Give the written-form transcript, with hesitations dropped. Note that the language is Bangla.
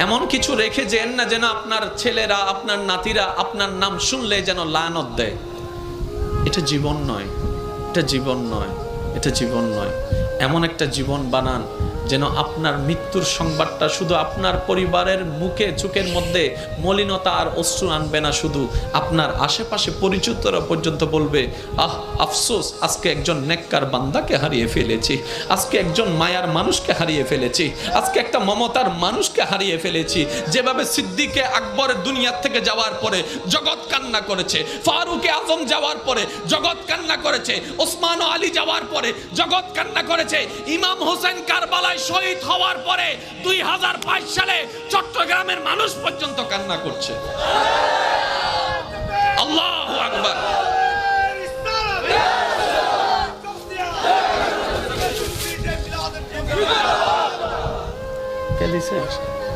এমন কিছু রেখে যেন না যেন আপনার ছেলেরা, আপনার নাতিরা আপনার নাম শুনলে যেন লানত দেয়। এটা জীবন নয়, এটা জীবন নয়, এটা জীবন নয়। এমন একটা জীবন বানান যেন আপনার মৃত্যুর সংবাদটা শুধু আপনার পরিবারের মুখে চোখের মধ্যে মলিনতা আর অশ্রু আনবে না, শুধু আপনার আশেপাশে পরিচিতরা পর্যন্ত বলবে, আহ আফসোস, আজকে একজন নেককার বান্দাকে হারিয়ে ফেলেছি, আজকে একজন মায়ার মানুষকে হারিয়ে ফেলেছি, আজকে একটা মমতার মানুষকে হারিয়ে ফেলেছি। যেভাবে সিদ্দিকে আকবরের দুনিয়া থেকে যাওয়ার পরে জগৎ কান্না করেছে, ফারুকে আজম যাওয়ার পরে জগৎ কান্না করেছে, ওসমান ও আলী যাওয়ার পরে জগৎ কান্না করেছে, ইমাম হোসেন কারবালায় শহীদ হওয়ার পরে 2022 সালে চট্টগ্রামের মানুষ পর্যন্ত কান্না করছে। আল্লাহু আকবার। কে দিছে?